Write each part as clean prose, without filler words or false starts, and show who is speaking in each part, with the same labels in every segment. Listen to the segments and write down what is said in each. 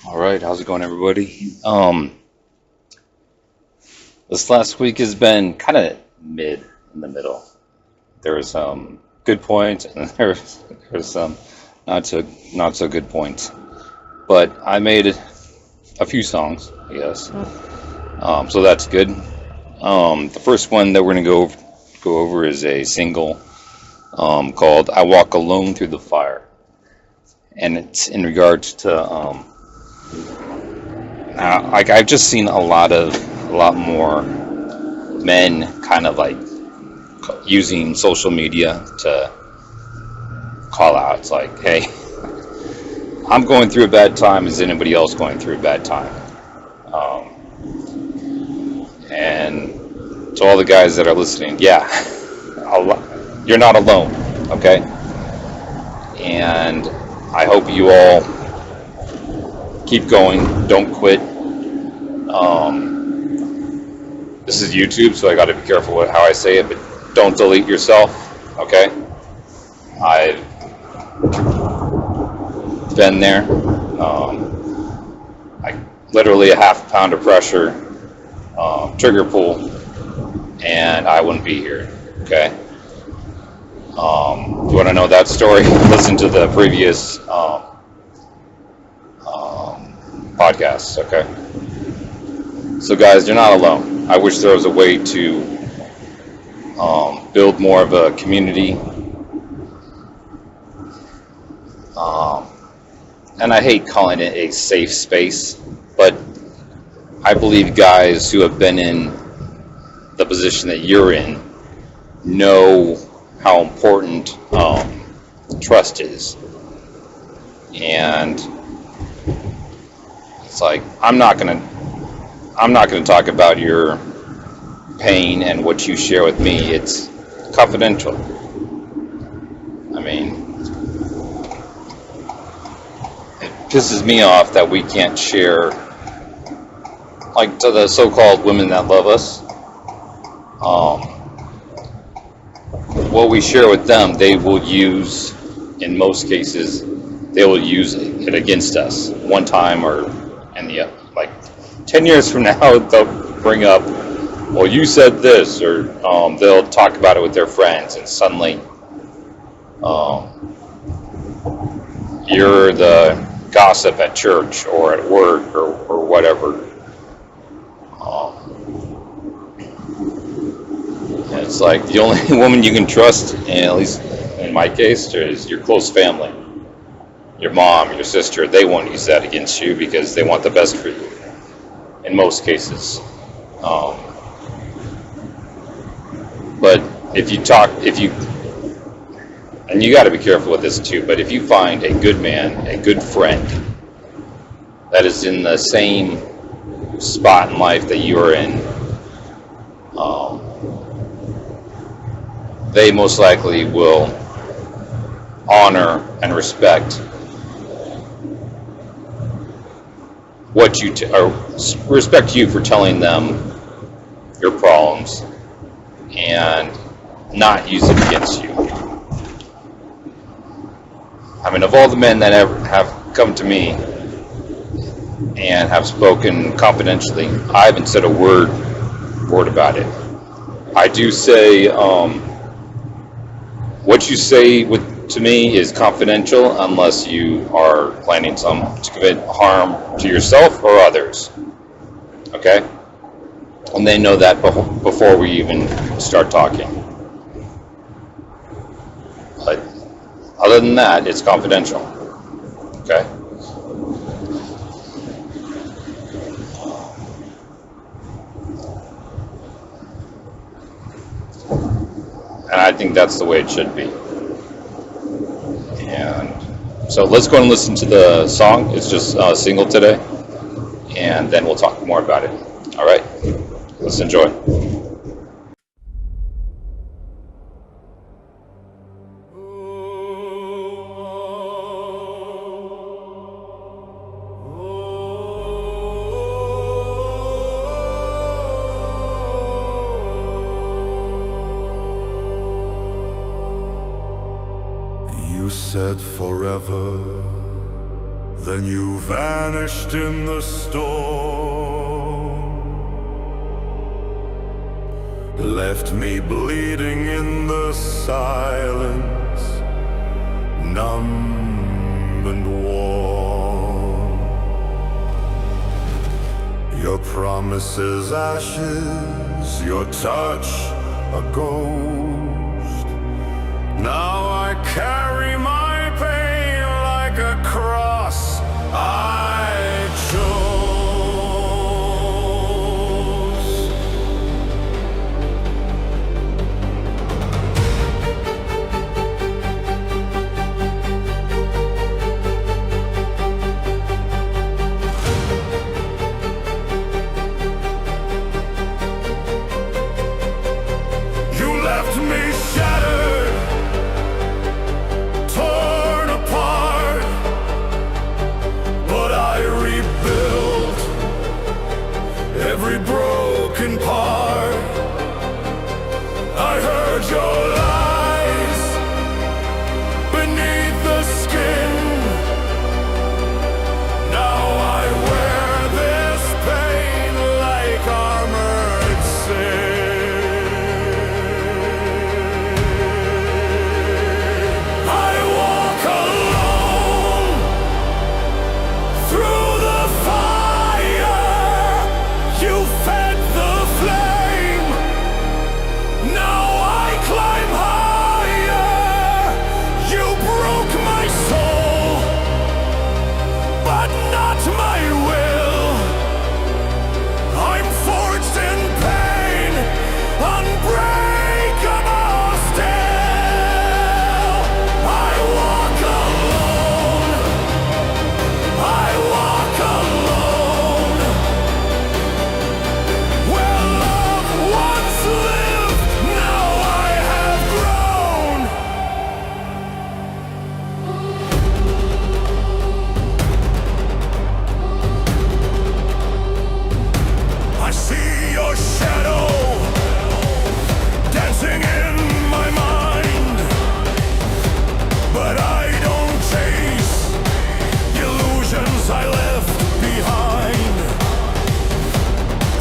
Speaker 1: All right, how's it going, everybody? This last week has been kind of mid in the middle. There were some good points, and there was some not so good points. But I made a few songs, I guess. So that's good. The first one that we're gonna go over is a single called "I Walk Alone Through the Fire," and it's in regards to like I've just seen a lot more men kind of like using social media to call out. It's like, hey, I'm going through a bad time. Is anybody else going through a bad time? And to all the guys that are listening, yeah, you're not alone, okay? And I hope you all keep going. Don't quit. This is YouTube, so I got to be careful with how I say it, but don't delete yourself, okay? I've been there. I literally a half pound of pressure, trigger pull, and I wouldn't be here, okay? If you want to know that story, listen to the previous podcasts, okay? So guys, you're not alone. I wish there was a way to build more of a community. And I hate calling it a safe space, but I believe guys who have been in the position that you're in know how important trust is. And it's like, I'm not gonna talk about your pain and what you share with me. It's confidential. I mean, it pisses me off that we can't share, like to the so-called women that love us, what we share with them, they will use, in most cases, they will use it against us one time or and the like 10 years from now they'll bring up, well, you said this, or they'll talk about it with their friends, and suddenly you're the gossip at church or at work or whatever. And it's like the only woman you can trust, and at least in my case, is your close family. Your mom, your sister, they won't use that against you because they want the best for you, in most cases. But if you, and you got to be careful with this too, but if you find a good man, a good friend, that is in the same spot in life that you are in, they most likely will honor and respect what you or respect you for telling them your problems and not use it against you. I mean, of all the men that ever have come to me and have spoken confidentially, I haven't said a word about it. I do say what you say to me is confidential unless you are planning to commit harm to yourself or others. Okay? And they know that before we even start talking. But other than that, it's confidential. Okay? And I think that's the way it should be. And so let's go and listen to the song. It's just a single today. And then we'll talk more about it. All right? Let's enjoy.
Speaker 2: You said forever, Then you vanished in the storm, left me bleeding in the silence, numb and warm. Your promises ashes, your touch a ghost. Now I carry my pain like a cross I chose. You left me shattered, torn apart, but I rebuilt every broken part. I heard your lies beneath the skin. Now I wear this pain like armored sin. I walk alone through the fire. You fed the flame. Now I climb higher. You broke my soul, but not my will. I'm forged in pain, unbreakable still. I walk alone. I walk alone. Where love once lived, now I have grown. I see your shadow dancing in my mind, but I don't chase illusions I left behind.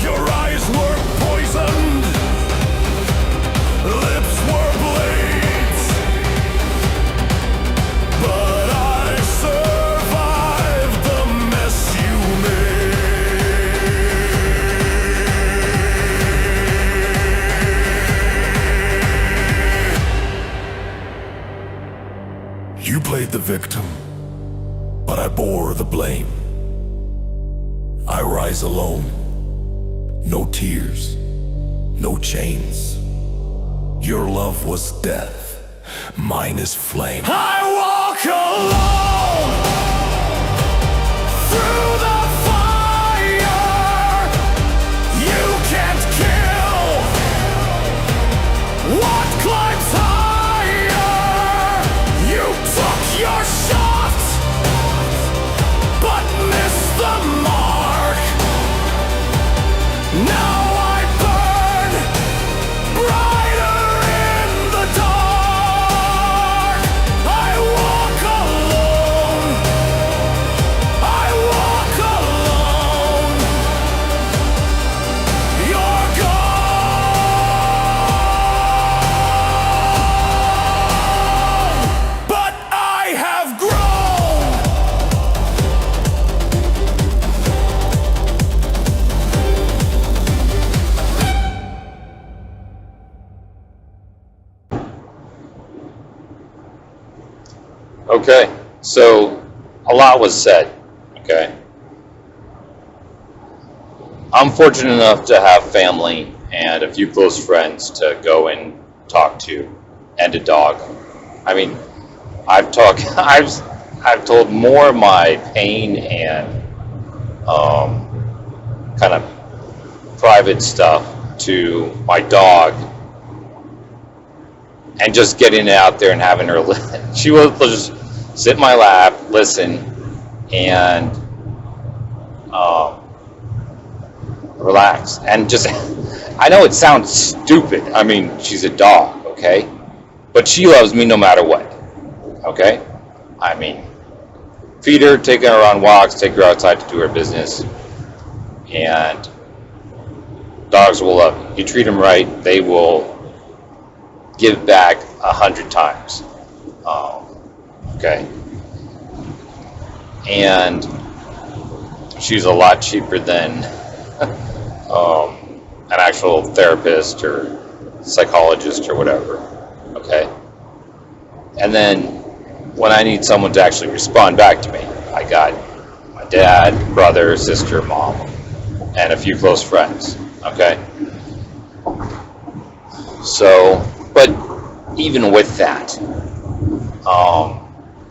Speaker 2: Your eyes were poisoned, lips were blades, but I survived the mess you made. You played the victim, but I bore the blame. I rise alone. No tears, no chains. Your love was death, mine is flame. I walk alone through the fire. You can't kill what climbs higher. You took your shot, but missed the mark. Now I burn brighter in the dark. I walk alone. I walk alone. You're gone, but I have grown.
Speaker 1: Okay, so a lot was said. Okay, I'm fortunate enough to have family and a few close friends to go and talk to, and a dog. I mean, I've talked, I've told more of my pain and kind of private stuff to my dog, and just getting it out there and having her listen. She will just sit in my lap, listen, and relax. And just, I know it sounds stupid. I mean, she's a dog, okay? But she loves me no matter what, okay? I mean, feed her, take her on walks, take her outside to do her business, and dogs will love you. You treat them right, they will give back 100 times. Okay. And she's a lot cheaper than an actual therapist or psychologist or whatever. Okay. And then when I need someone to actually respond back to me, I got my dad, brother, sister, mom, and a few close friends. Okay. So, but even with that,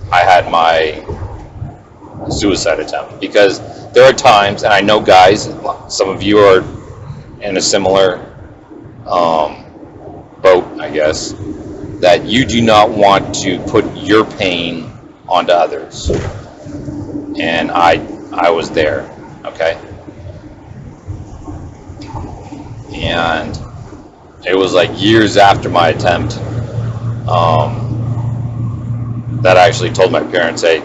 Speaker 1: I had my suicide attempt, because there are times, and I know guys, some of you are in a similar boat, I guess, that you do not want to put your pain onto others. And I was there, okay? And it was like years after my attempt that I actually told my parents, hey,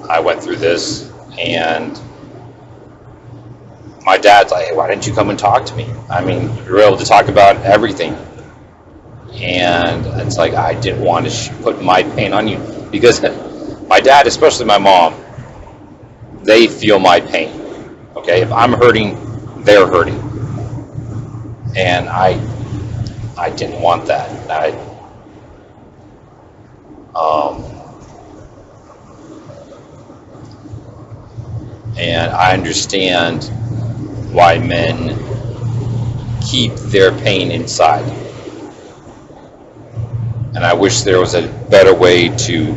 Speaker 1: I went through this. And my dad's like, hey, why didn't you come and talk to me? I mean, you were able to talk about everything. And it's like, I didn't want to put my pain on you, because my dad, especially my mom, they feel my pain. Okay, if I'm hurting, they're hurting, and I didn't want that. And I understand why men keep their pain inside. And I wish there was a better way to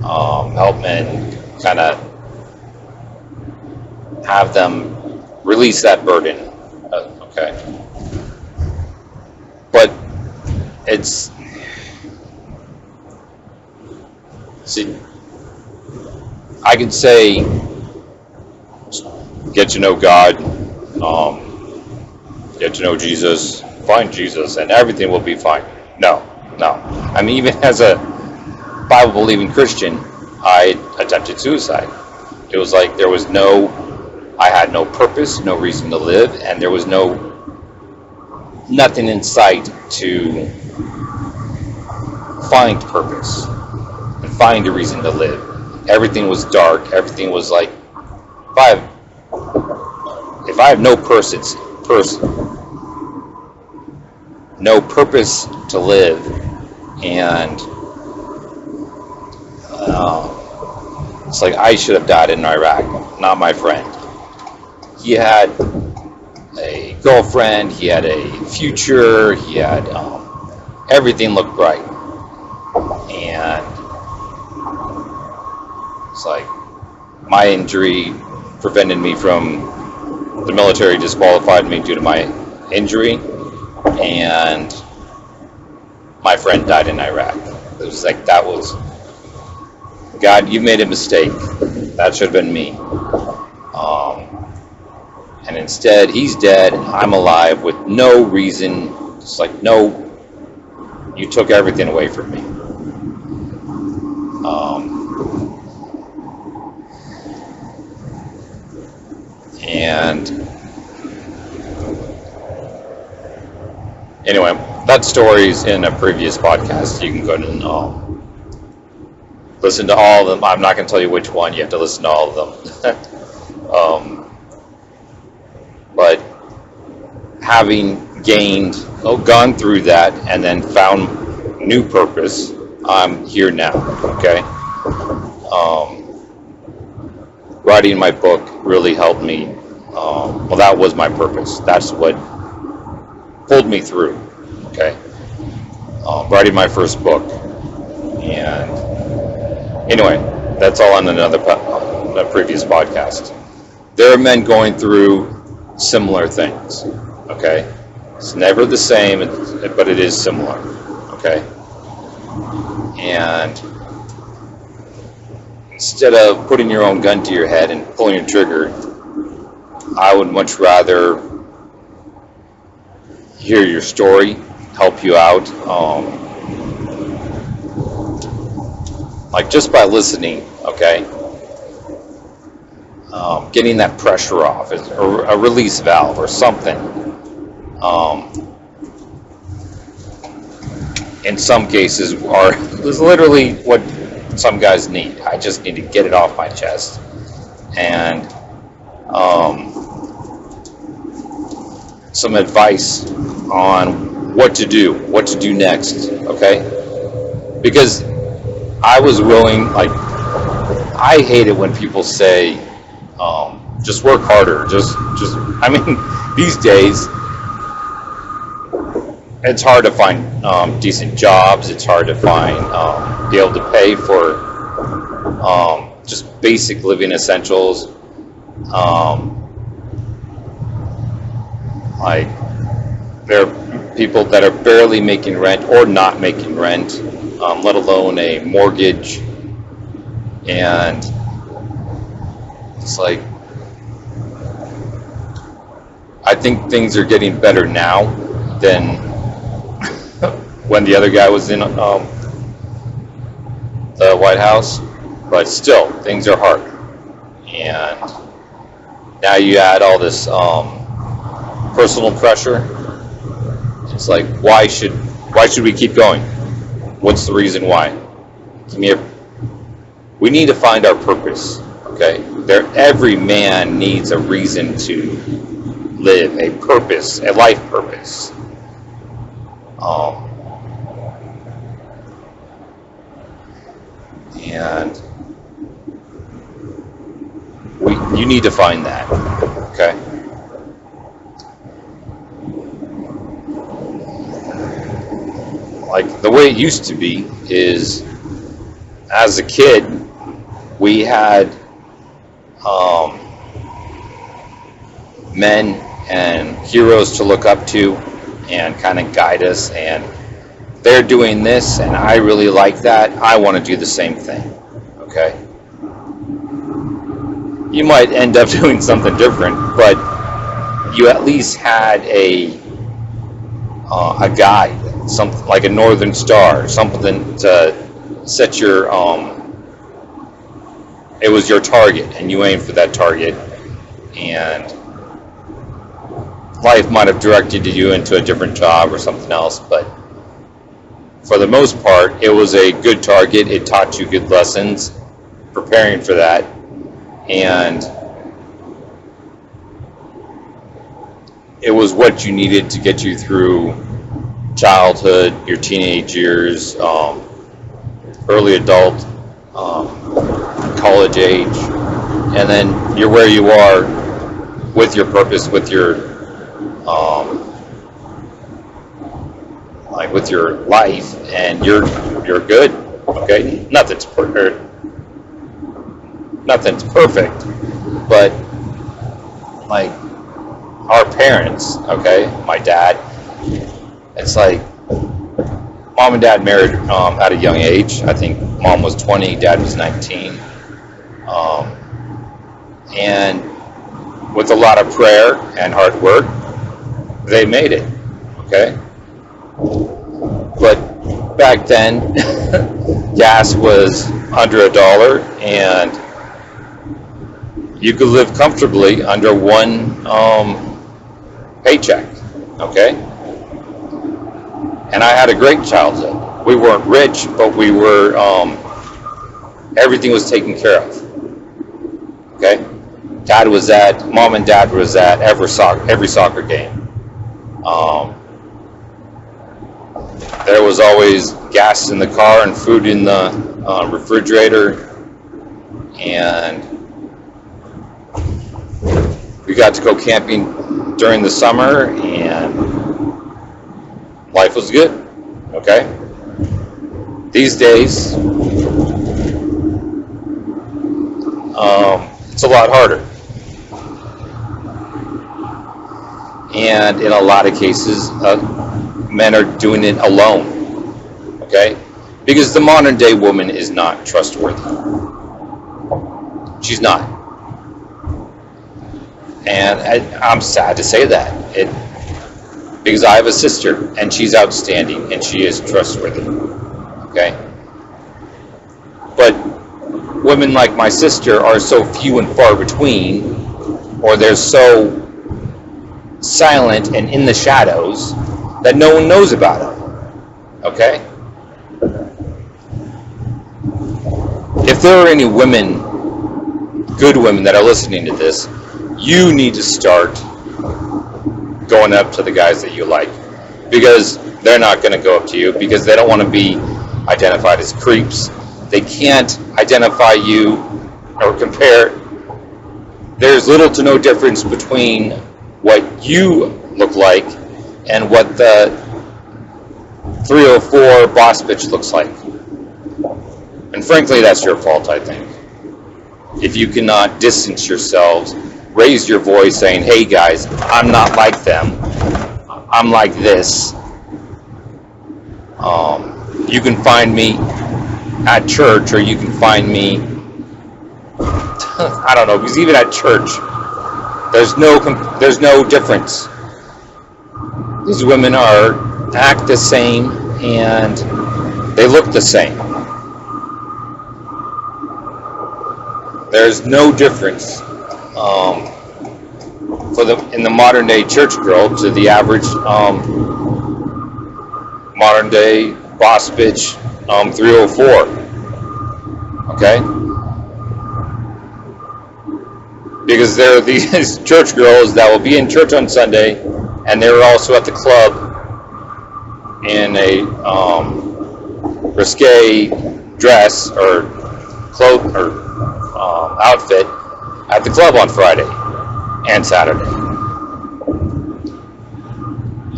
Speaker 1: help men kind of have them release that burden. Okay. But it's, see, I can say, get to know God, get to know Jesus, find Jesus, and everything will be fine. No. I mean, even as a Bible-believing Christian, I attempted suicide. It was like I had no purpose, no reason to live, and there was nothing in sight to find purpose and find a reason to live. Everything was dark. Everything was like, if I have no purpose to live, and it's like I should have died in Iraq, not my friend. He had a girlfriend, he had a future, he had everything looked bright, and it's like my injury prevented me from, the military disqualified me due to my injury, and my friend died in Iraq. It was like, that was, God, you made a mistake. That should have been me. And instead, he's dead, and I'm alive with no reason. It's like, no, you took everything away from me. And anyway, that story's in a previous podcast. You can go to listen to all of them. I'm not going to tell you which one. You have to listen to all of them. But having gone through that and then found new purpose, I'm here now. Okay. Writing my book really helped me. Well, that was my purpose. That's what pulled me through. Okay. Writing my first book. And anyway, that's all on a previous podcast. There are men going through similar things. Okay. It's never the same, but it is similar. Okay. And instead of putting your own gun to your head and pulling your trigger, I would much rather hear your story, help you out. Like just by listening, okay? getting that pressure off, or a release valve or something. In some cases, is literally what some guys need. I just need to get it off my chest. And some advice on what to do next, okay? Because I was willing, like, I hate it when people say, just work harder, I mean, these days, it's hard to find decent jobs, it's hard to find, be able to pay for just basic living essentials. Like, there are people that are barely making rent or not making rent, let alone a mortgage. And it's like, I think things are getting better now than when the other guy was in the White House, but still, things are hard. And now you add all this personal pressure. It's like, why should we keep going? What's the reason why? We need to find our purpose. Okay, every man needs a reason to live, a purpose, a life purpose. And you need to find that. Okay. Like, the way it used to be is, as a kid, we had men and heroes to look up to and kind of guide us, and they're doing this and I really like that, I want to do the same thing. Okay, you might end up doing something different, but you at least had a guide, something like a northern star, something to set your it was your target, and you aimed for that target, and life might have directed you into a different job or something else, but for the most part, it was a good target. It taught you good lessons, preparing for that, and it was what you needed to get you through childhood, your teenage years, early adult, college age, and then you're where you are with your purpose, with your with your life, and you're good. Okay, nothing's perfect, but like our parents, okay, my dad, it's like mom and dad married at a young age. I think mom was 20, dad was 19, and with a lot of prayer and hard work, they made it. Okay, but back then, gas was under $1, and you could live comfortably under one paycheck. Okay, and I had a great childhood. We weren't rich, but we were, everything was taken care of. Okay, mom and dad was at every soccer game. There was always gas in the car and food in the refrigerator, and we got to go camping during the summer, and life was good. Okay, these days it's a lot harder, and in a lot of cases men are doing it alone. Okay, because the modern day woman is not trustworthy. She's not, and I'm sad to say that, because I have a sister and she's outstanding and she is trustworthy. Okay, but women like my sister are so few and far between, or they're so silent and in the shadows that no one knows about them. Okay? If there are any women, good women that are listening to this, you need to start going up to the guys that you like, because they're not going to go up to you because they don't want to be identified as creeps. They can't identify you or compare. There's little to no difference between what you look like and what the 304 boss bitch looks like. And frankly, that's your fault, I think. If you cannot distance yourselves, raise your voice saying, hey guys, I'm not like them. I'm like this. You can find me at church, or you can find me, I don't know, because even at church, there's no difference. These women act the same and they look the same. There's no difference in the modern day church girl to the average modern day boss bitch 304. Okay? Because there are these church girls that will be in church on Sunday, and they're also at the club in a risque dress or cloth or outfit at the club on Friday and Saturday.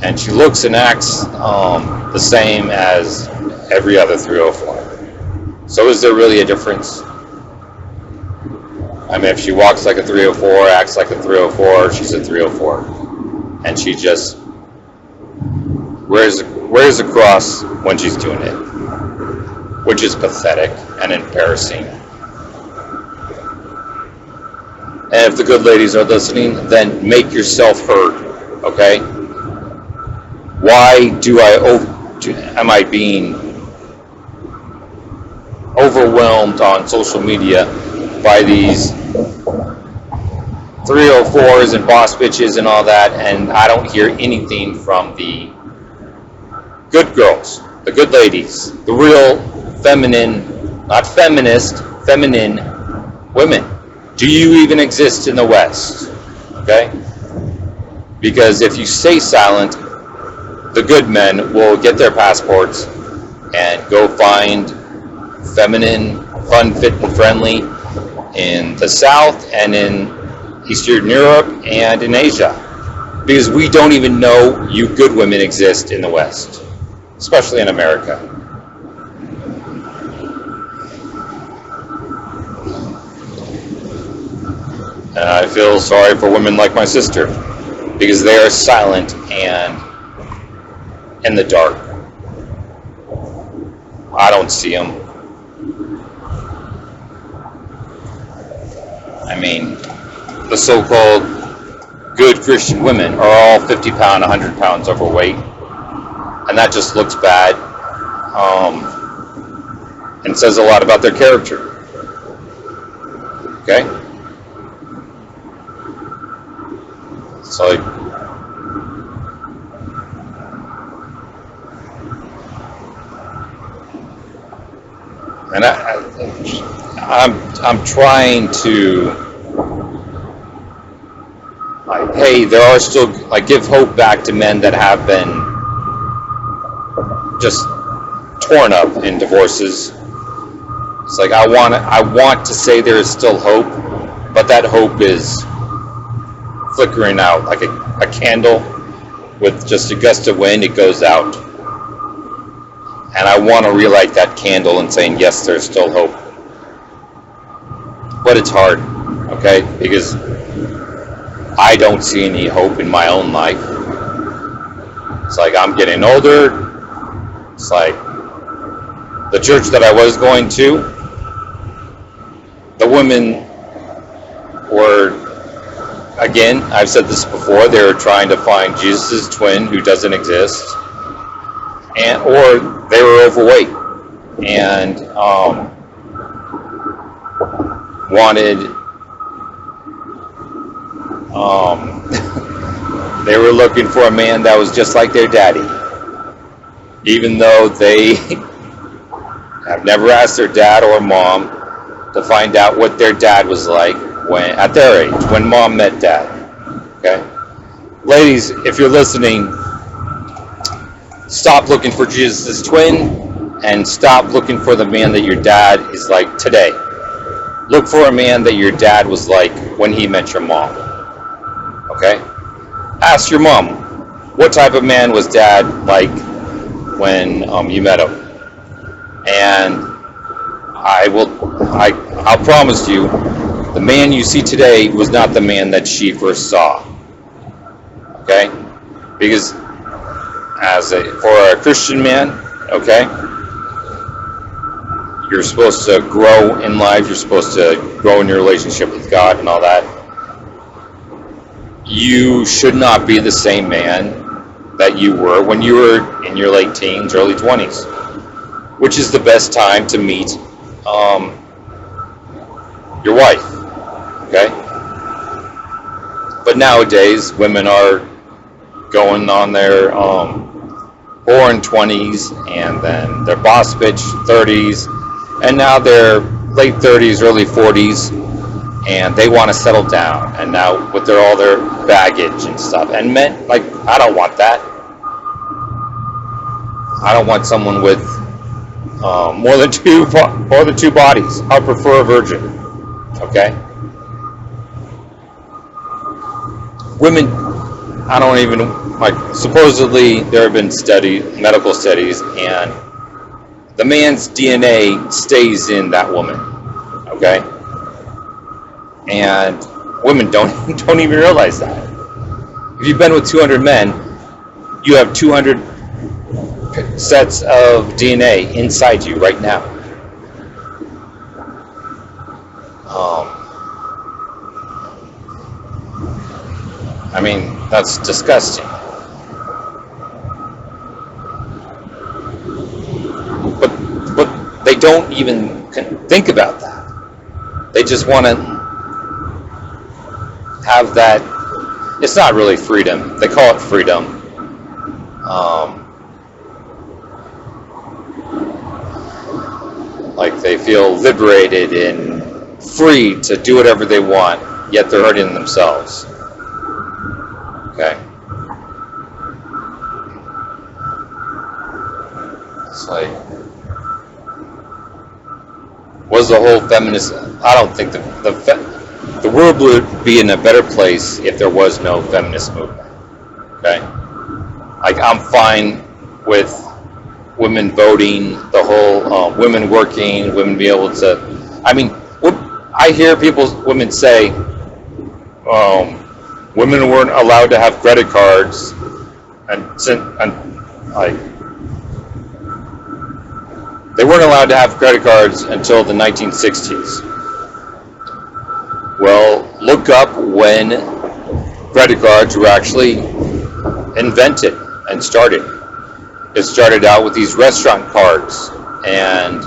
Speaker 1: And she looks and acts the same as every other 304. So is there really a difference? I mean, if she walks like a 304, acts like a 304, she's a 304. And she just wears a cross when she's doing it, which is pathetic and embarrassing. And if the good ladies are listening, then make yourself heard, okay? Why am I being overwhelmed on social media by these 304s and boss bitches and all that, and I don't hear anything from the good girls, the good ladies, the real feminine, not feminist, feminine women? Do you even exist in the West? Okay? Because if you stay silent, the good men will get their passports and go find feminine, fun, fit, and friendly in the South and in Eastern Europe and in Asia. Because we don't even know you good women exist in the West, especially in America. And I feel sorry for women like my sister, because they are silent and in the dark. I don't see them. I mean, the so-called good Christian women are all 50 pound, 100 pounds overweight, and that just looks bad, and says a lot about their character. Okay? So and I'm trying to, like, hey, there are still, like, give hope back to men that have been just torn up in divorces. It's like I want to say there is still hope, but that hope is flickering out like a candle with just a gust of wind. It goes out. And I want to relight that candle and saying, yes, there's still hope. But it's hard, okay? Because I don't see any hope in my own life. It's like I'm getting older. It's like the church that I was going to, the women were, again, I've said this before, they were trying to find Jesus' twin who doesn't exist. Or they were overweight, and wanted, they were looking for a man that was just like their daddy, even though they have never asked their dad or mom to find out what their dad was like when at their age, when mom met dad. Okay, ladies, if you're listening, stop looking for Jesus' twin and stop looking for the man that your dad is like today. Look for a man that your dad was like when he met your mom. Okay? Ask your mom, what type of man was dad like when you met him? And I'll promise you, the man you see today was not the man that she first saw. Okay? Because for a Christian man, okay, you're supposed to grow in life, you're supposed to grow in your relationship with God and all that. You should not be the same man that you were when you were in your late teens, early 20s, which is the best time to meet your wife, okay? But nowadays, women are going on their born 20s, and then their boss bitch 30s, and now they're late 30s, early 40s, and they want to settle down, and now with all their baggage and stuff. And men, like, I don't want that. I don't want someone with more than two bodies. I prefer a virgin. Okay. Women, I don't even like. Supposedly, there have been medical studies, and the man's DNA stays in that woman. Okay. And women don't even realize that. If you've been with 200 men, you have 200 sets of DNA inside you right now. I mean, that's disgusting. But they don't even think about that. They just want to have that. It's not really freedom. They call it freedom. Like they feel liberated and free to do whatever they want, yet they're hurting themselves. Okay? It's like, was the whole feminist... I don't think the world would be in a better place if there was no feminist movement. Okay? Like, I'm fine with women voting, the whole women working, women be able to... I mean, I hear women say women weren't allowed to have credit cards and like they weren't allowed to have credit cards until the 1960s. Well, look up when credit cards were actually invented and started. It started out with these restaurant cards, and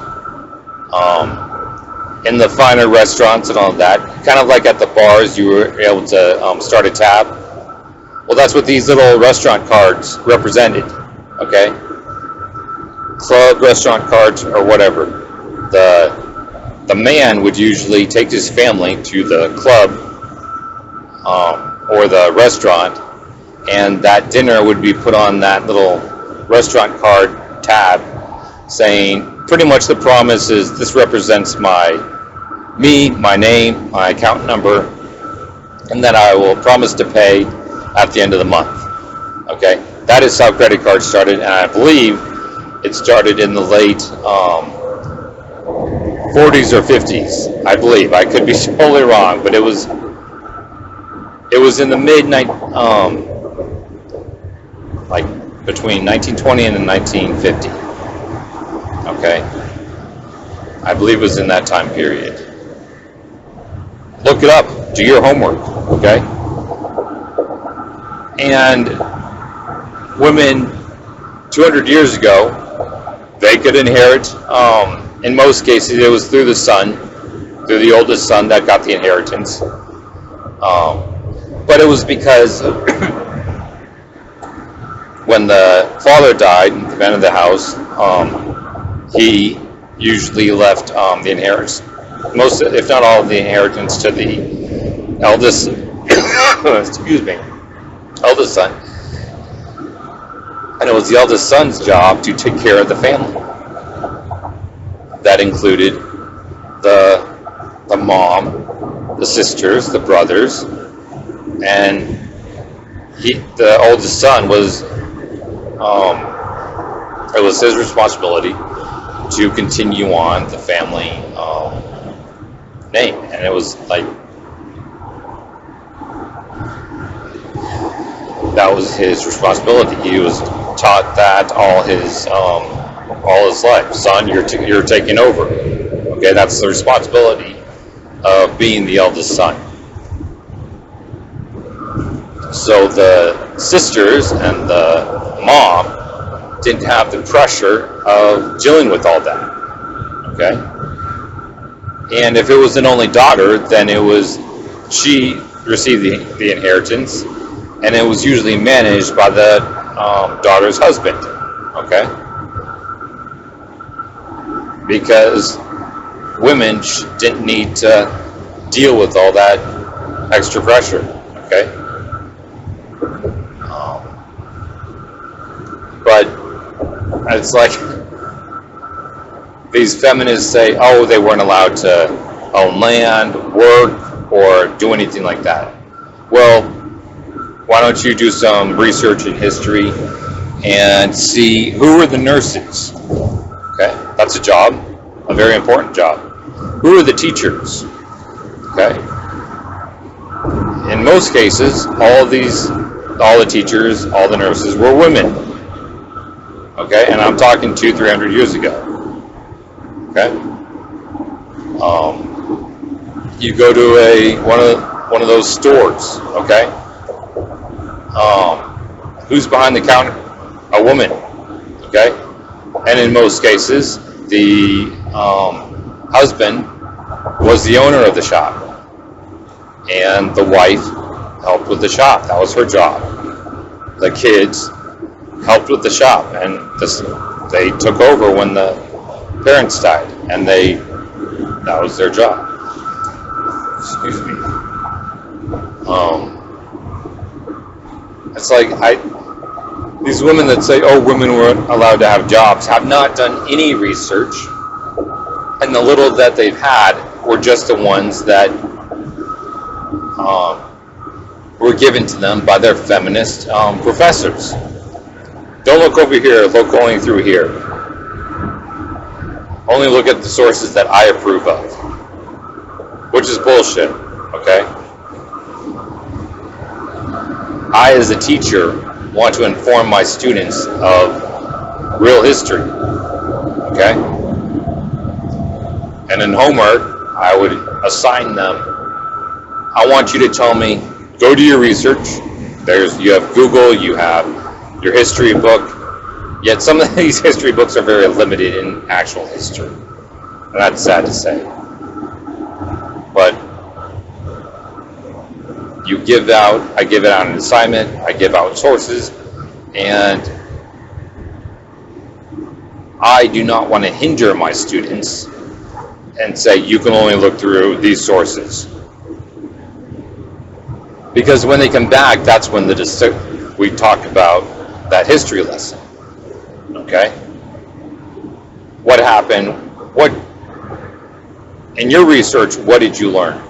Speaker 1: in the finer restaurants and all that, kind of like at the bars, you were able to start a tab. Well, that's what these little restaurant cards represented, okay? Club restaurant cards or whatever. The man would usually take his family to the club or the restaurant, and that dinner would be put on that little restaurant card tab, saying pretty much the promise is this represents my name, my account number, and that I will promise to pay at the end of the month. Okay, that is how credit cards started, and I believe it started in the late 40s or 50s. I believe. I could be totally wrong, but it was in the like between 1920 and 1950. Okay, I believe it was in that time period. Look it up. Do your homework. Okay. And women 200 years ago, they could inherit. In most cases, it was through the son. they're the oldest son that got the inheritance. But it was because when the father died, the man of the house, he usually left the inheritance, most, if not all, of the inheritance to the eldest, excuse me, eldest son. And it was the eldest son's job to take care of the family. That included the mom, the sisters, the brothers, and the oldest son was, it was his responsibility to continue on the family name. And it was like, that was his responsibility. He was taught that all his life. Son, you're taking over. Okay, that's the responsibility of being the eldest son. So the sisters and the mom didn't have the pressure of dealing with all that. Okay? And if it was an only daughter, then she received the inheritance, and it was usually managed by the daughter's husband. Okay? Because women didn't need to deal with all that extra pressure. Okay? But it's like these feminists say, oh, they weren't allowed to own land, work, or do anything like that. Well, why don't you do some research in history and see who were the nurses? Okay, that's a job, a very important job. Who are the teachers? Okay. In most cases, all the teachers, all the nurses were women. Okay, and I'm talking 200-300 years ago. Okay. You go to one of those stores. Okay. Who's behind the counter? A woman. Okay. And in most cases, the husband was the owner of the shop, and the wife helped with the shop. That was her job. The kids helped with the shop, and they took over when the parents died, and that was their job. Excuse me. It's like these women that say, oh, women weren't allowed to have jobs, have not done any research, and the little that they've had were just the ones that were given to them by their feminist professors. Don't look over here, look only through here. Only look at the sources that I approve of, which is bullshit, okay? I, as a teacher, want to inform my students of real history, okay? And in homework, I would assign them, I want you to tell me, go do your research. You have Google, you have your history book, yet some of these history books are very limited in actual history. And that's sad to say. But I give out an assignment, I give out sources, and I do not want to hinder my students and say you can only look through these sources. Because when they come back, that's when we talk about that history lesson. Okay? What happened? In your research, what did you learn?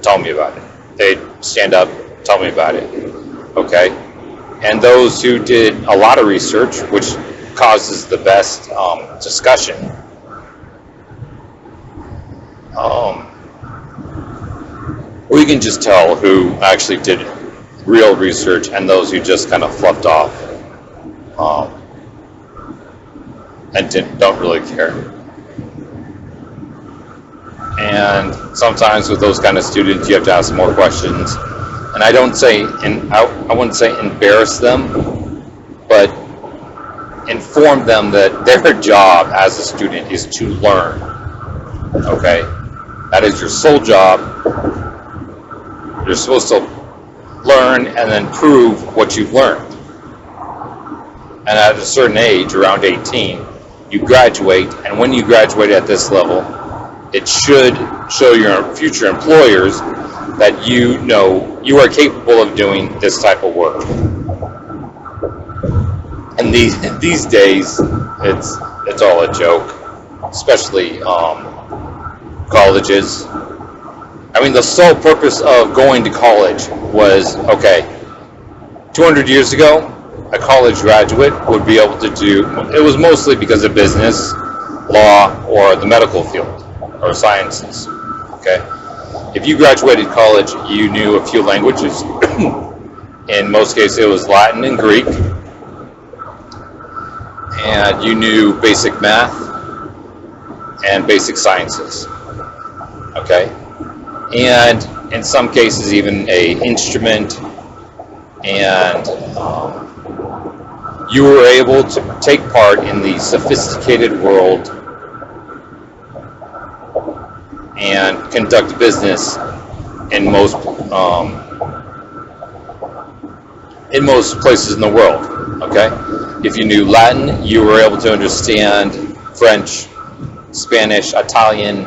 Speaker 1: Tell me about it. They'd stand up, tell me about it. Okay? And those who did a lot of research, which causes the best discussion, we can just tell who actually did real research and those who just kind of fluffed off and don't really care. And sometimes with those kind of students, you have to ask more questions. And I wouldn't say embarrass them, but inform them that their job as a student is to learn. Okay? That is your sole job. You're supposed to learn and then prove what you've learned. And at a certain age, around 18, you graduate, and when you graduate at this level, it should show your future employers that you know you are capable of doing this type of work. And these days, it's all a joke, especially colleges. I mean, the sole purpose of going to college was, okay, 200 years ago, a college graduate would be able to do, it was mostly because of business, law, or the medical field, or sciences, okay? If you graduated college, you knew a few languages. In most cases, it was Latin and Greek. And you knew basic math and basic sciences, okay? And in some cases, even an instrument, and you were able to take part in the sophisticated world and conduct business in most places in the world, okay? If you knew Latin, you were able to understand French, Spanish, Italian,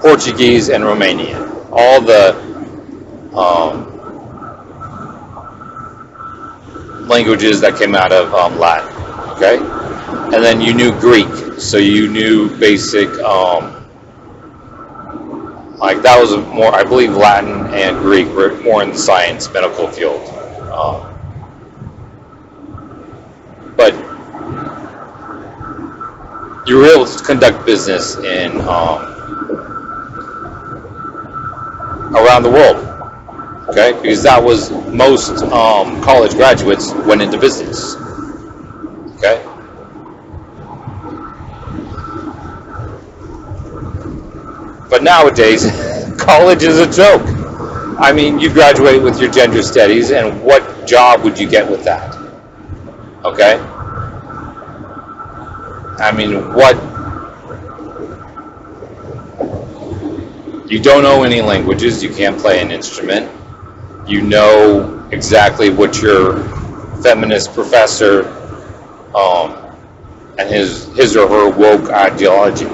Speaker 1: Portuguese, and Romanian. All the languages that came out of Latin, okay? And then you knew Greek, so you knew basic, like that was more, I believe Latin and Greek were more in the science, medical field. But you were able to conduct business in around the world, okay? Because that was most college graduates went into business, okay? But nowadays, college is a joke. I mean, you graduate with your gender studies, and what job would you get with that? Okay? I mean, what? You don't know any languages, you can't play an instrument. You know exactly what your feminist professor and his or her woke ideology.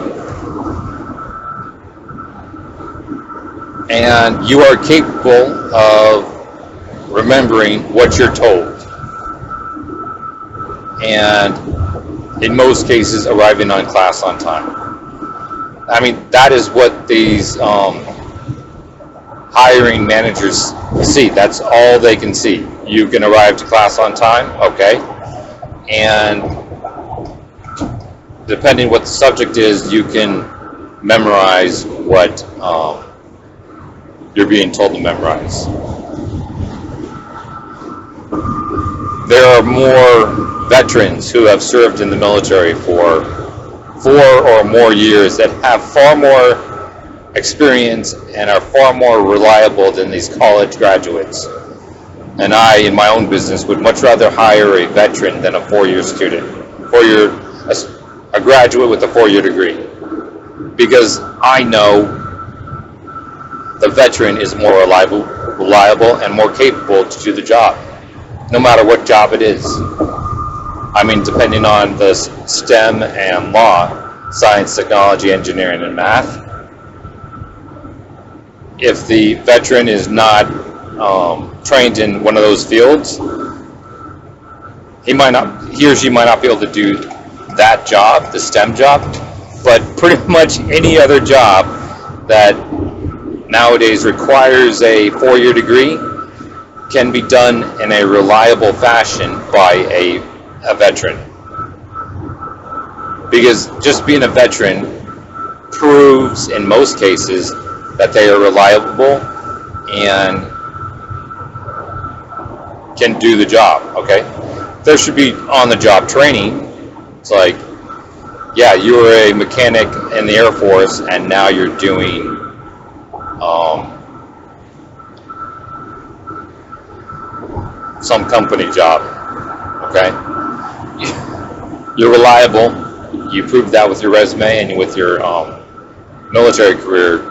Speaker 1: And you are capable of remembering what you're told. And in most cases, arriving on class on time. I mean, that is what these hiring managers see. That's all they can see. You can arrive to class on time, okay. And depending what the subject is, you can memorize what you're being told to memorize. There are more veterans who have served in the military for 4 or more years that have far more experience and are far more reliable than these college graduates. And I, in my own business, would much rather hire a veteran than a 4-year student, a graduate with a 4-year degree, because I know the veteran is more reliable and more capable to do the job, no matter what job it is. I mean, depending on the STEM and law, science, technology, engineering, and math, if the veteran is not trained in one of those fields, he or she might not be able to do that job, the STEM job, but pretty much any other job that nowadays requires a 4-year degree can be done in a reliable fashion by a veteran. Because just being a veteran proves in most cases that they are reliable and can do the job, okay? There should be on-the-job training. It's like, yeah, you were a mechanic in the Air Force and now you're doing some company job, okay? You're reliable. You proved that with your resume and with your military career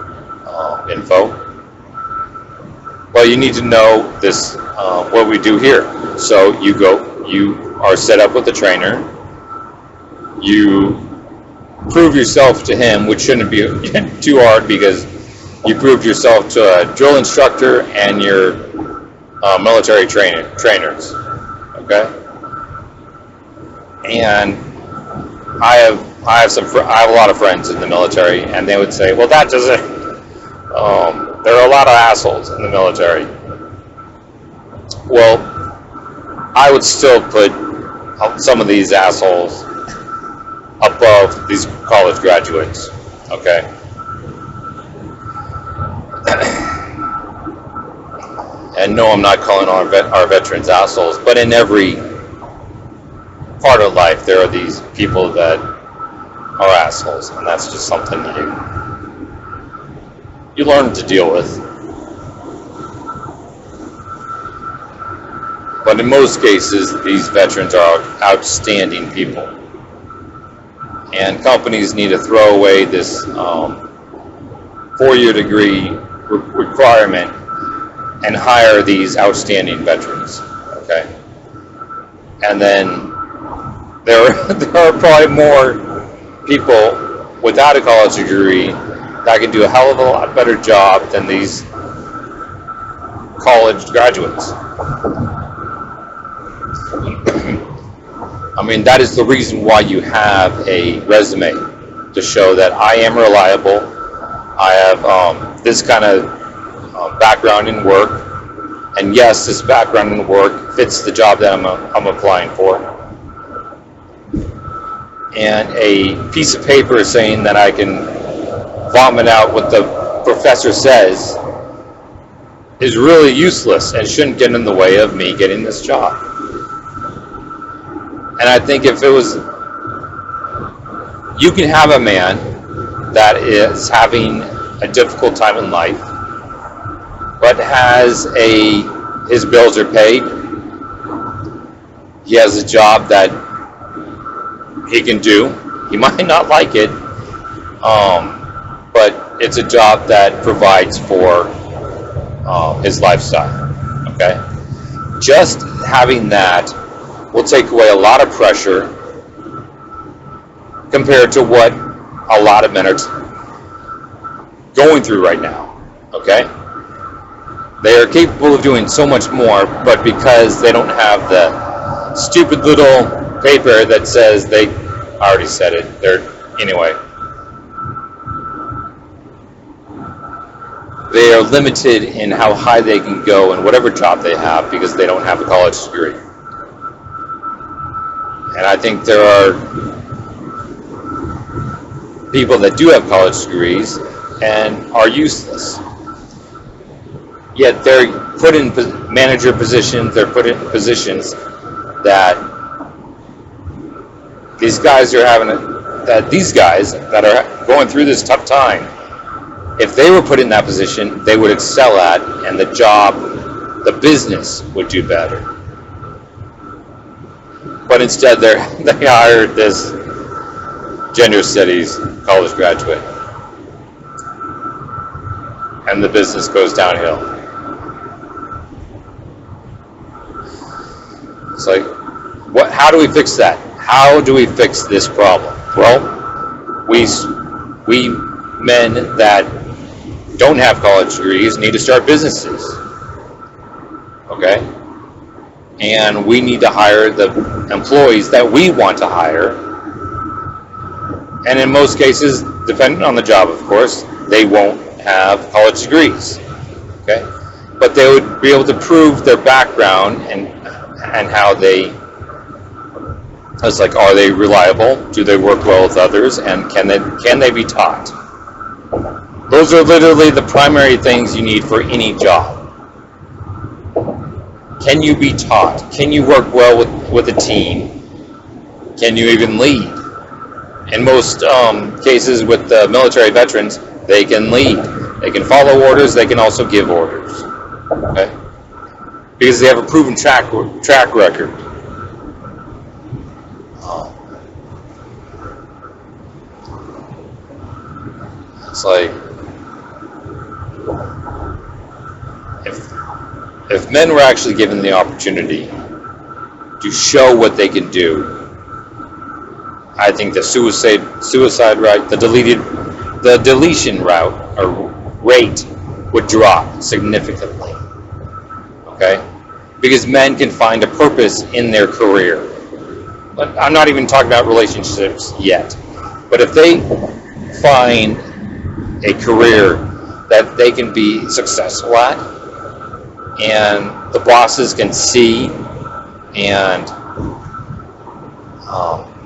Speaker 1: info, well, you need to know this, what we do here. So you are set up with a trainer, you prove yourself to him, which shouldn't be too hard because you proved yourself to a drill instructor and your military trainers, okay? And I have a lot of friends in the military, and they would say, well, that doesn't, there are a lot of assholes in the military. Well, I would still put some of these assholes above these college graduates, okay? And no, I'm not calling our veterans assholes, but in every part of life, there are these people that are assholes, and that's just something you learn to deal with. But in most cases, these veterans are outstanding people. And companies need to throw away this 4-year degree requirement and hire these outstanding veterans, okay? And then there are probably more people without a college degree that can do a hell of a lot better job than these college graduates. I mean, that is the reason why you have a resume, to show that I am reliable, I have this kind of background in work, and yes, this background in work fits the job that I'm applying for. And a piece of paper saying that I can vomit out what the professor says is really useless and shouldn't get in the way of me getting this job. And I think if it was, you can have a man that is having a difficult time in life, but has his bills are paid, he has a job that he can do. He might not like it, but it's a job that provides for his lifestyle, okay? Just having that will take away a lot of pressure compared to what a lot of men are going through right now, okay? They are capable of doing so much more, but because they don't have the stupid little paper that says I already said it, anyway. They are limited in how high they can go in whatever job they have because they don't have a college degree. And I think there are people that do have college degrees and are useless. Yet they're put in manager positions, they're put in positions that these guys that are going through this tough time, if they were put in that position, they would excel at, and the the business would do better. But instead, they hired this gender studies college graduate, and the business goes downhill. It's like, how do we fix that? How do we fix this problem? Well, we men that don't have college degrees need to start businesses, okay? And we need to hire the employees that we want to hire. And in most cases, depending on the job, of course, they won't have college degrees, okay? But they would be able to prove their background and how they, it's like, are they reliable? Do they work well with others? And can they be taught? Those are literally the primary things you need for any job. Can you be taught? Can you work well with a team? Can you even lead? In most cases with the military veterans, they can lead. They can follow orders. They can also give orders. Okay? Because they have a proven track record. It's like, if men were actually given the opportunity to show what they can do, I think the suicide route, the deletion route or rate would drop significantly. Okay? Because men can find a purpose in their career. But I'm not even talking about relationships yet. But if they find a career that they can be successful at, and the bosses can see and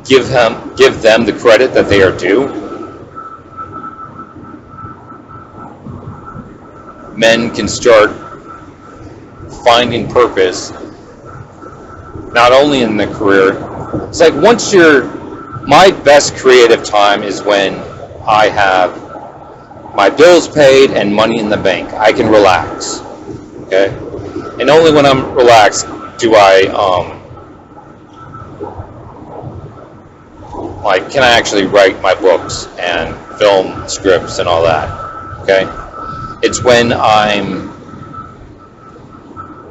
Speaker 1: give them the credit that they are due, men can start finding purpose not only in their career. It's like my best creative time is when I have my bills paid and money in the bank. I can relax. Okay? And only when I'm relaxed do I can I actually write my books and film scripts and all that. Okay? It's when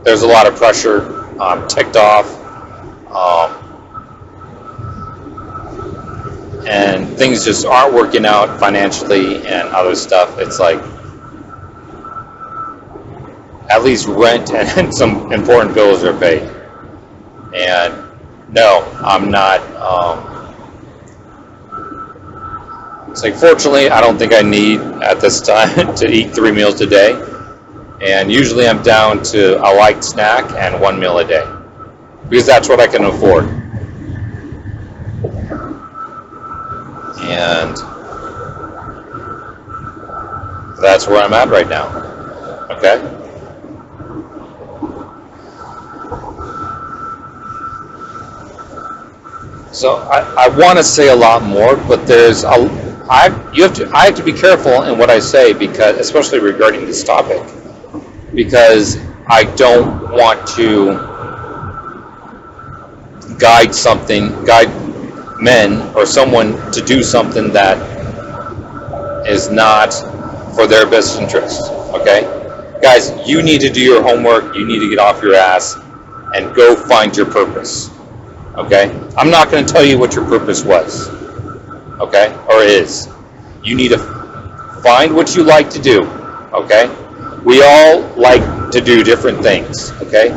Speaker 1: there's a lot of pressure, I'm ticked off, and things just aren't working out financially and other stuff. It's like, at least rent and some important bills are paid. And no, I'm not. It's like, fortunately, I don't think I need at this time to eat 3 meals a day. And usually I'm down to a light snack and 1 meal a day, because that's what I can afford. And that's where I'm at right now. Okay? So I want to say a lot more, but I have to be careful in what I say, because, especially regarding this topic, because I don't want to guide men or someone to do something that is not for their best interest. Okay? Guys, you need to do your homework, you need to get off your ass and go find your purpose. Okay? I'm not going to tell you what your purpose was. Okay? Or is. You need to find what you like to do. Okay? We all like to do different things. Okay?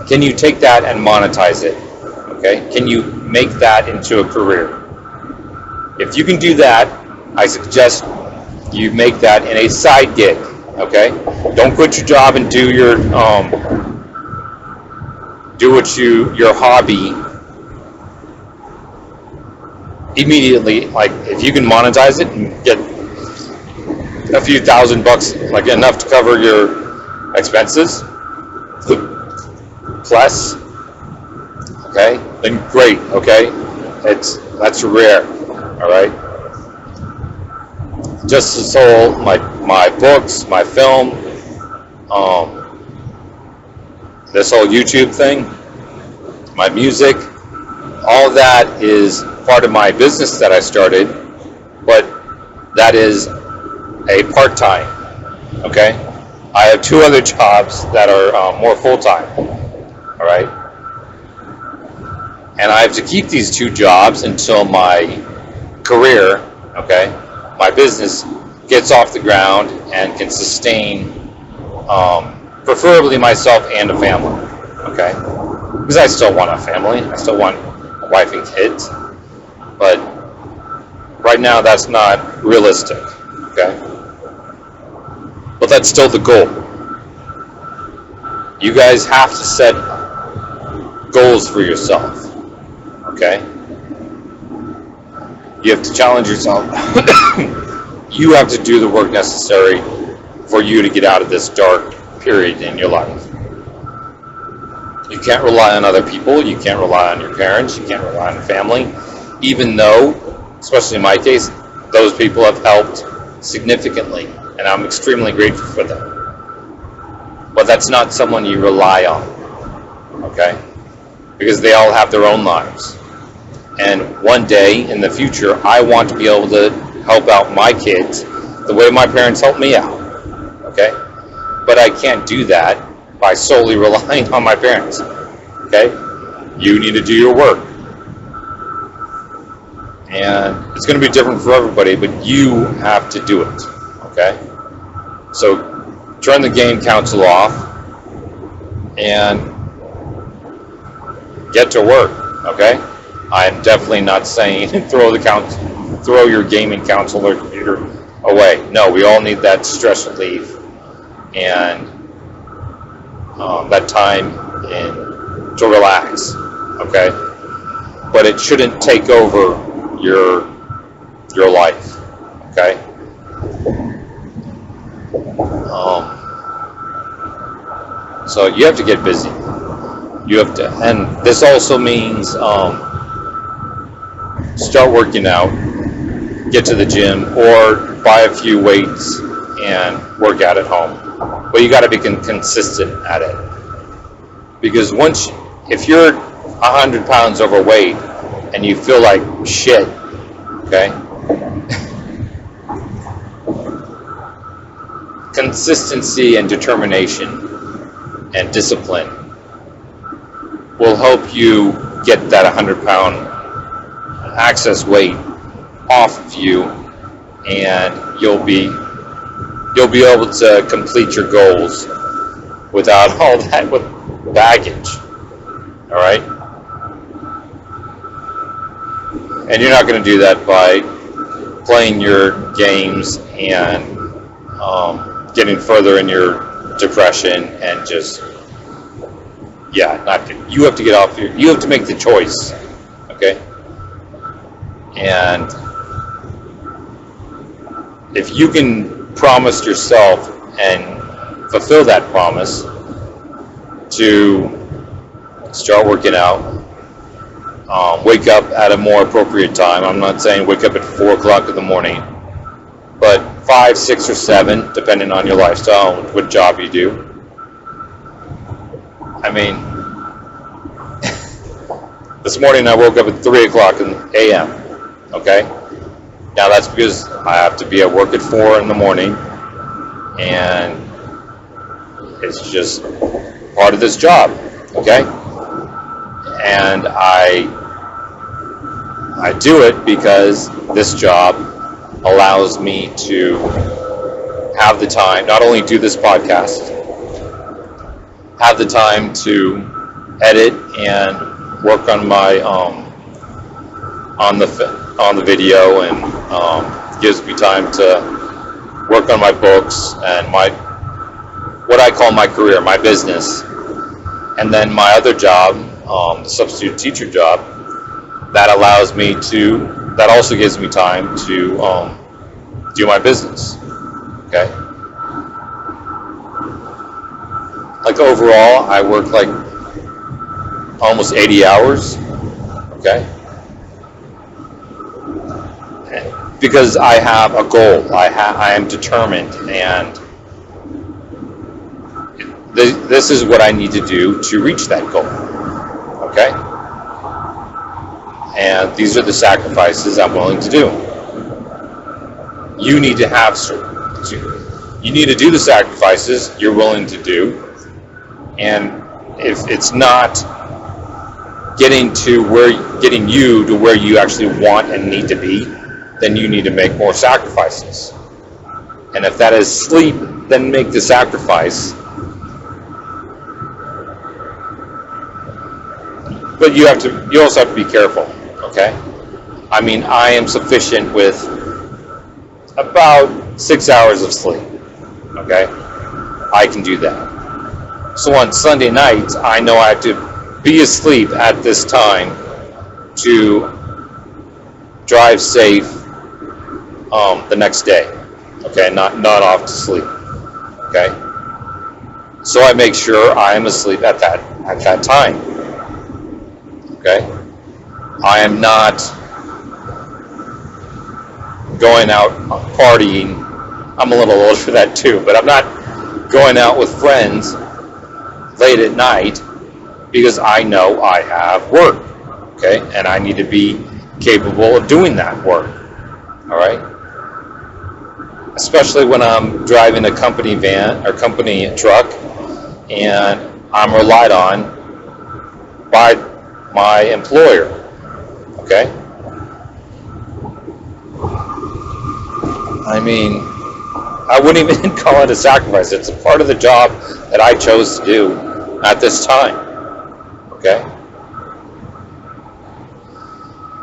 Speaker 1: Can you take that and monetize it? Okay? Can you make that into a career? If you can do that, I suggest you make that in a side gig. Okay? Don't quit your job and do your hobby immediately. Like, if you can monetize it and get a few $1,000, like enough to cover your expenses plus, okay, then great. Okay, that's rare. All right, just so my books, my film, this whole YouTube thing, my music, all that is part of my business that I started, but that is a part-time. Okay, I have 2 other jobs that are more full-time. All right, and I have to keep these 2 jobs until my career, okay, my business gets off the ground and can sustain, preferably myself and a family. Okay, because I still want a family, I still want a wife and kids, but right now that's not realistic. Okay, but that's still the goal. You guys have to set goals for yourself. Okay, you have to challenge yourself. You have to do the work necessary for you to get out of this dark period in your life. You can't rely on other people. You can't rely on your parents. You can't rely on family, even though, especially in my case, those people have helped significantly, and I'm extremely grateful for them. But that's not someone you rely on, okay? Because they all have their own lives. And one day in the future, I want to be able to help out my kids the way my parents helped me out, okay? But I can't do that by solely relying on my parents, okay? You need to do your work. And it's going to be different for everybody, but you have to do it, okay? So turn the game console off and get to work, okay? I'm definitely not saying throw your gaming console or computer away. No, we all need that stress relief and that time to relax, okay? But it shouldn't take over your life, okay? So you have to get busy. You have to, and this also means start working out, get to the gym, or buy a few weights and work out at home. But you got to be consistent at it, because if you're 100 pounds overweight and you feel like shit, okay? Consistency and determination and discipline will help you get that 100-pound excess weight off of you, and you'll be able to complete your goals without all that with baggage. All right? And you're not going to do that by playing your games and getting further in your depression and just, you have to get off you have to make the choice, okay? And if you can promise yourself and fulfill that promise to start working out, wake up at a more appropriate time. I'm not saying wake up at 4 o'clock in the morning, but 5, 6, or 7, depending on your lifestyle and what job you do. I mean, this morning I woke up at 3 o'clock a.m., okay? Now that's because I have to be at work at 4 in the morning, and it's just part of this job, okay? And I do it because this job allows me to have the time, not only do this podcast, have the time to edit and work on my on the video, and gives me time to work on my books and what I call my career, my business, and then my other job, the substitute teacher job, that also gives me time to do my business, okay? Like overall, I work like almost 80 hours, okay? Because I have a goal, I am determined, and this is what I need to do to reach that goal, okay? And these are the sacrifices I'm willing to do. You need to do the sacrifices you're willing to do, and if it's not getting you to where you actually want and need to be, then you need to make more sacrifices. And if that is sleep, then make the sacrifice. But you also have to be careful, okay? I mean, I am sufficient with about 6 hours of sleep, okay? I can do that. So on Sunday nights, I know I have to be asleep at this time to drive safe the next day, okay? Not off to sleep, okay? So I make sure I am asleep at that time, okay? I am not going out partying. I'm a little old for that too, but I'm not going out with friends late at night because I know I have work, okay? And I need to be capable of doing that work, all right? especially when I'm driving a company van or company truck, and I'm relied on by my employer. Okay? I mean, I wouldn't even call it a sacrifice. It's a part of the job that I chose to do at this time. Okay?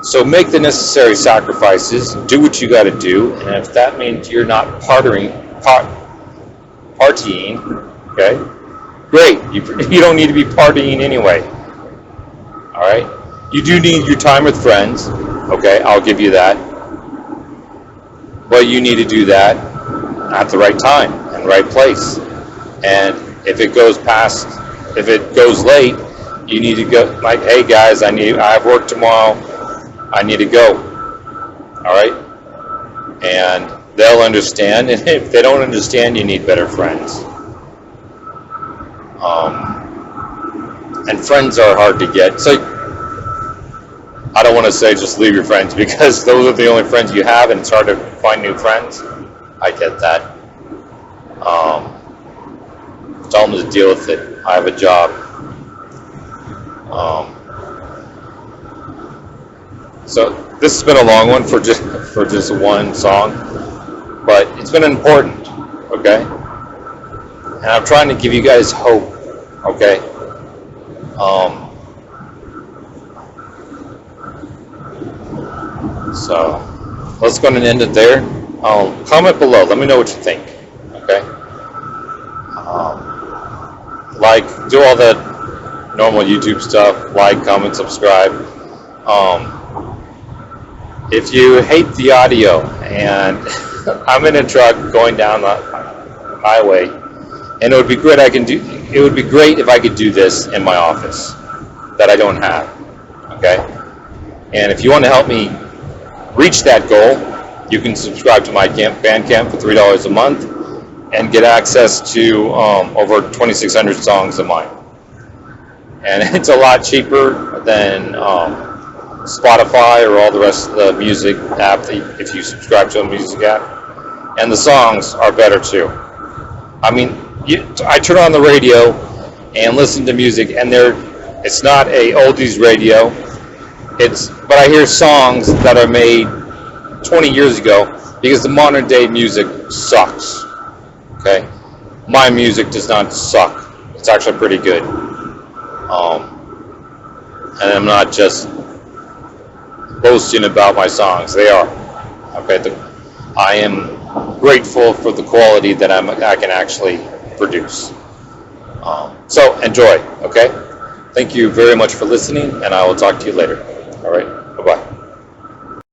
Speaker 1: So make the necessary sacrifices, do what you got to do, and if that means you're not partying, okay, great. You don't need to be partying anyway. All right? You do need your time with friends, okay, I'll give you that. But you need to do that at the right time and right place. And if it goes late, you need to go, like, hey guys, I have work tomorrow, I need to go. All right? And they'll understand. And if they don't understand, you need better friends. And friends are hard to get. So I don't want to say just leave your friends, because those are the only friends you have, and it's hard to find new friends. I get that. Tell them to deal with it. I have a job. So this has been a long one for just one song, but it's been important, okay? And I'm trying to give you guys hope, okay? So let's go ahead and end it there. Comment below. Let me know what you think, okay? Do all the normal YouTube stuff. Like, comment, subscribe. If you hate the audio, and I'm in a truck going down the highway, and it would be great if I could do this in my office that I don't have, okay? And if you want to help me reach that goal, you can subscribe to my Bandcamp for $3 a month and get access to over 2,600 songs of mine. And it's a lot cheaper than Spotify or all the rest of the music app if you subscribe to a music app. And the songs are better too. I mean, I turn on the radio and listen to music, and it's not a oldies radio. But I hear songs that are made 20 years ago, because the modern day music sucks. Okay? My music does not suck. It's actually pretty good. And I'm not just boasting about my songs. They are. Okay? I am grateful for the quality that I can actually produce. So enjoy. Okay? Thank you very much for listening, and I will talk to you later. All right?